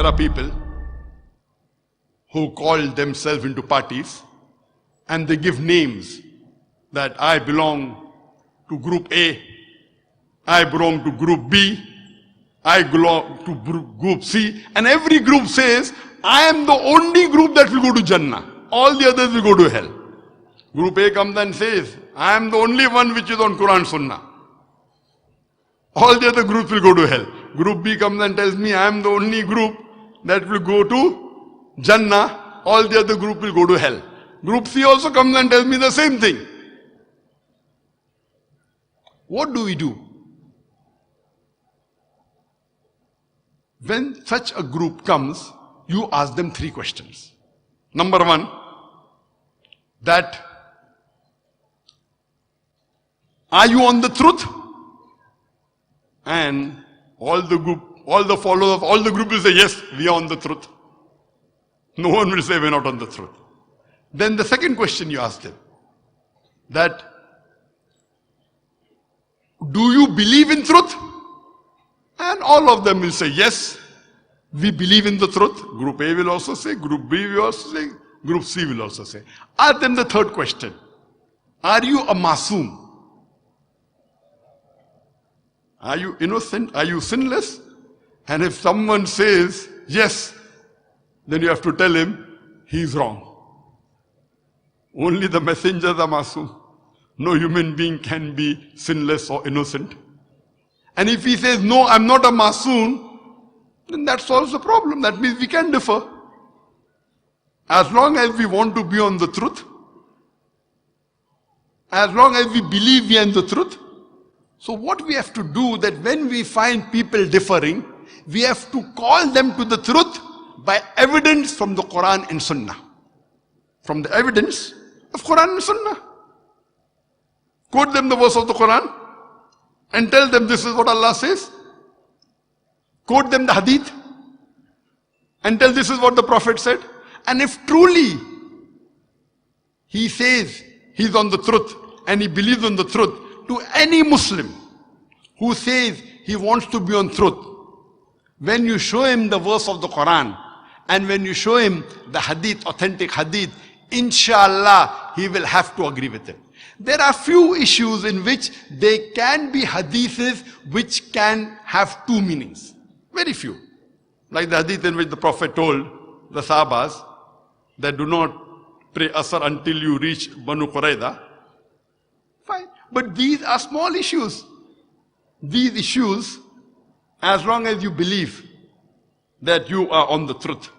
are people who call themselves into parties and they give names that I belong to group A, I belong to group B, I belong to group C, and every group says, I am the only group that will go to Jannah. All the others will go to hell. Group A comes and says, I am the only one which is on Quran Sunnah. All the other groups will go to hell. Group B comes and tells me, I am the only group that will go to Jannah. All the other group will go to hell. Group C also comes and tells me the same thing. What do we do? When such a group comes, you ask them 3 questions. Number 1, that are you on the truth? And all the followers of all the group will say, yes, we are on the truth. No one will say we're not on the truth. Then the second question you ask them, that do you believe in truth? And all of them will say, yes, we believe in the truth. Group A will also say, Group B will also say, Group C will also say. Ask them the third question, are you a masoom? Are you innocent? Are you sinless? And if someone says yes, then you have to tell him he's wrong. Only the messengers are masoom. No human being can be sinless or innocent. And if he says, no, I'm not a masoom, then that solves the problem. That means we can differ. As long as we want to be on the truth, as long as we believe we are in the truth. So what we have to do, that when we find people differing, we have to call them to the truth by evidence from the Quran and Sunnah. From the evidence of Quran and Sunnah. Quote them the verse of the Quran and tell them this is what Allah says. Quote them the hadith and tell this is what the Prophet said. And if truly he says he's on the truth and he believes on the truth, to any Muslim who says he wants to be on truth, when you show him the verse of the Quran and when you show him the hadith, authentic hadith, inshallah he will have to agree with it. There are few issues in which there can be hadiths which can have 2 meanings. Very few. Like the hadith in which the Prophet told the Sahabas that do not pray Asr until you reach Banu Qurayza. Fine. But these are small issues. These issues, as long as you believe that you are on the truth.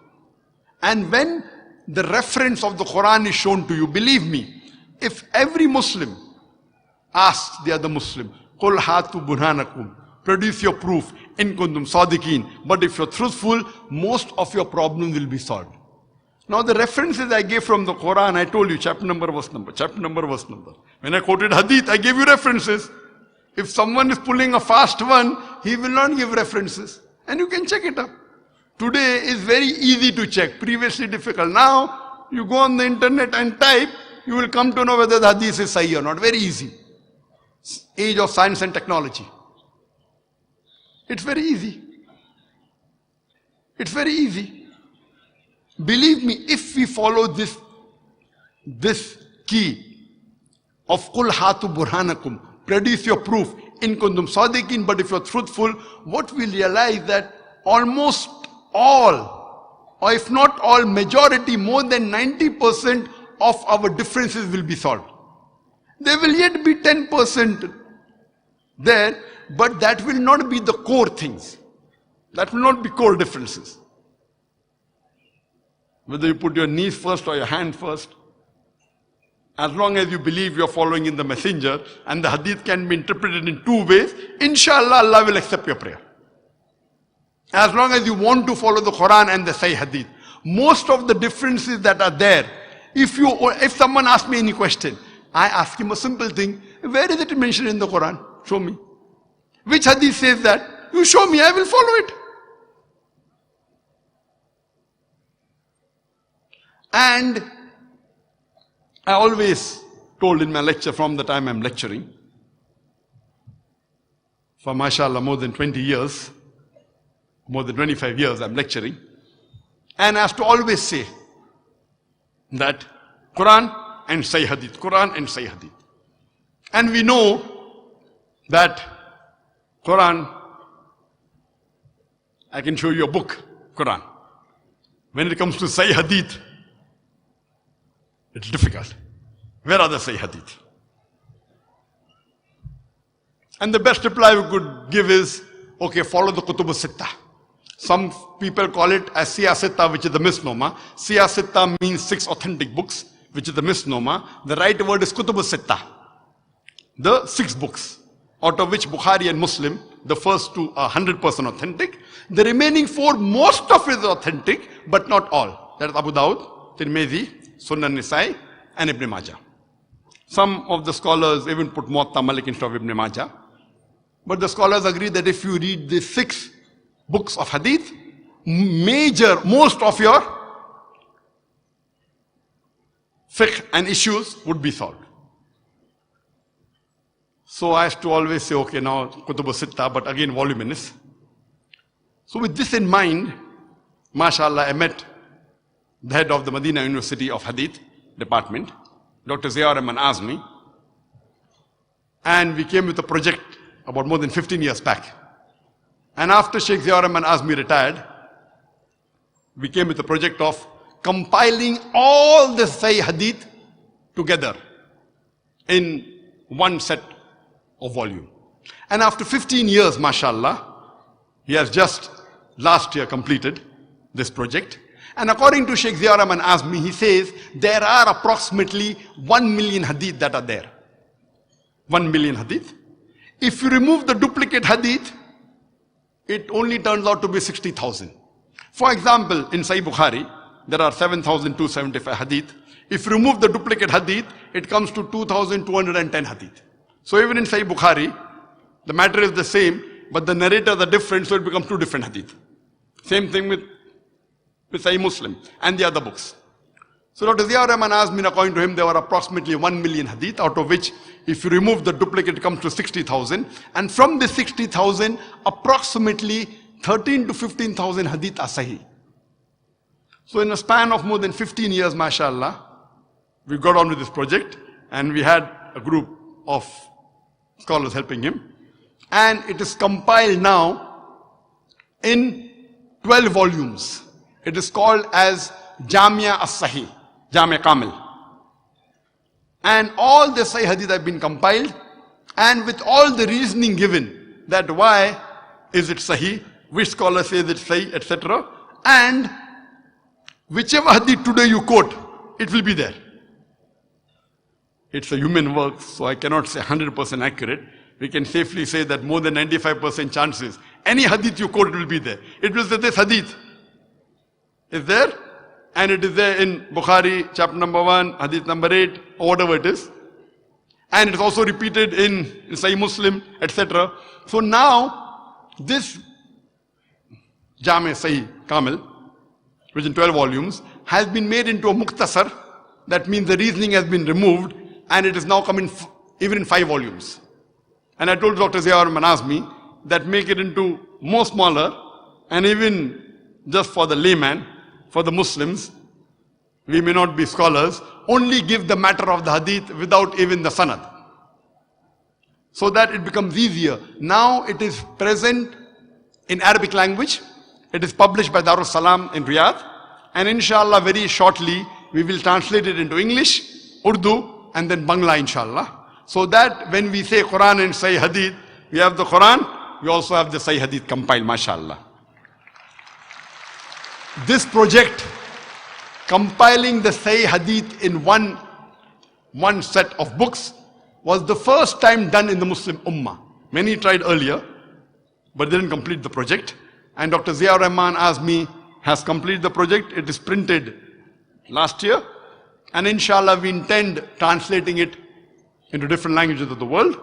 And when the reference of the Quran is shown to you, believe me, if every Muslim asks the other Muslim, قُلْ هَاتُوا بُرْهَانَكُمْ, produce your proof, in kuntum sadiqeen, but if you're truthful, most of your problems will be solved. Now the references I gave from the Quran, I told you chapter number, verse number, chapter number, verse number. When I quoted hadith, I gave you references. If someone is pulling a fast one, he will not give references. And you can check it up. Today is very easy to check, previously difficult. Now, you go on the internet and type, you will come to know whether the hadith is sahih or not. Very easy. Age of science and technology. It's very easy. It's very easy. Believe me, if we follow this key of Qul Hatu Burhanakum, produce your proof, in kuntum sadiqin, but if you're truthful, what we realize that almost all, or if not all, majority, more than 90% of our differences will be solved. There will yet be 10% there, but that will not be the core things. That will not be core differences. Whether you put your knees first or your hand first, as long as you believe you are following in the messenger, and the hadith can be interpreted in 2 ways, inshallah Allah will accept your prayer. As long as you want to follow the Quran and the Sahih hadith. Most of the differences that are there, if someone asks me any question, I ask him a simple thing, where is it mentioned in the Quran? Show me. Which hadith says that? You show me, I will follow it. And I always told in my lecture from the time I'm lecturing, for mashallah more than 20 years, more than 25 years I'm lecturing, And I have to always say that Quran and Sahih Hadith, Quran and Sahih Hadith. And we know that Quran, I can show you a book, Quran. When it comes to Sahih Hadith, it's difficult. Where are the Sahih Hadith? And the best reply we could give is, okay, follow the Kutub al-Sittah. Some people call it as Siyasitta, which is the misnomer. Siyasitta means 6 authentic books, which is the misnomer. The right word is Kutub al-Sittah. The 6 books, out of which Bukhari and Muslim, the first 2 are 100% authentic. The remaining 4, most of it is authentic, but not all. That is Abu Dawud, Tirmidhi, Sunan Nisai, and Ibn Majah. Some of the scholars even put Muwatta Malik instead of Ibn Majah. But the scholars agree that if you read the 6 books of hadith, most of your fiqh and issues would be solved. So I have to always say, okay, now Kutub al-Sittah, but again voluminous. So with this in mind, mashallah, I met the head of the Medina University of Hadith department, Dr. Rahman Azmi, and we came with a project about more than 15 years back. And after Sheikh Rahman Azmi retired, we came with a project of compiling all the Sahih Hadith together in one set of volume. And after 15 years, mashallah, he has just last year completed this project. And according to Sheikh Rahman Azmi, he says there are approximately 1 million hadith that are there. 1 million hadith. If you remove the duplicate hadith, it only turns out to be 60,000. For example, in Sahih Bukhari, there are 7,275 hadith. If you remove the duplicate hadith, it comes to 2,210 hadith. So even in Sahih Bukhari, the matter is the same, but the narrators are different, so it becomes 2 different hadith. Same thing with Sahih Muslim and the other books. So Dr. Rahman Azmi, according to him, there were approximately 1 million hadith, out of which, if you remove the duplicate, it comes to 60,000. And from this 60,000, approximately 13 to 15,000 hadith are sahih. So in a span of more than 15 years, mashallah, we got on with this project, and we had a group of scholars helping him. And it is compiled now in 12 volumes. It is called as Jamia as-Sahih, Jamia Kamil. And all the Sahih Hadith have been compiled, and with all the reasoning given, that why is it Sahih, which scholar says it's Sahih, etc. And whichever Hadith today you quote, it will be there. It's a human work, so I cannot say 100% accurate. We can safely say that more than 95% chances, any Hadith you quote will be there. It will say this Hadith is there, and it is there in Bukhari, chapter number 1, Hadith number 8, or whatever it is. And it is also repeated in Sahih Muslim, etc. So now, this Jami Sahih Kamil, which is in 12 volumes, has been made into a Mukhtasar. That means the reasoning has been removed, and it is now coming even in 5 volumes. And I told Dr. Rahman Azmi that make it into more smaller, and even just for the layman, for the Muslims, we may not be scholars, only give the matter of the hadith without even the sanad, so that it becomes easier. Now it is present in Arabic language. It is published by Darus Salam in Riyadh, and inshallah very shortly we will translate it into English, Urdu, and then Bangla, inshallah. So that when we say Quran and Sahih Hadith, we have the Quran, we also have the Sahih Hadith compiled, mashallah. This project, compiling the Sahih Hadith in one set of books, was the first time done in the Muslim Ummah. Many tried earlier, but didn't complete the project. And Dr. Rahman Azmi has completed the project. It is printed last year. And inshallah, we intend translating it into different languages of the world.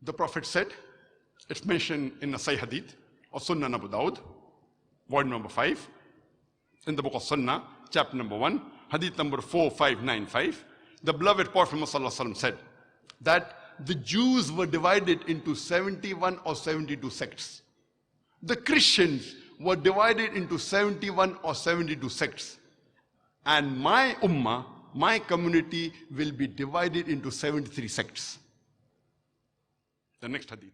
The Prophet said, it's mentioned in the Sahih Hadith or Sunnah Abu Dawud, volume number 5, in the book of Sunnah, chapter number 1, Hadith number 4595. The beloved Prophet Muhammad said that the Jews were divided into 71 or 72 sects. the Christians were divided into 71 or 72 sects. And my ummah, my community will be divided into 73 sects. The next hadith.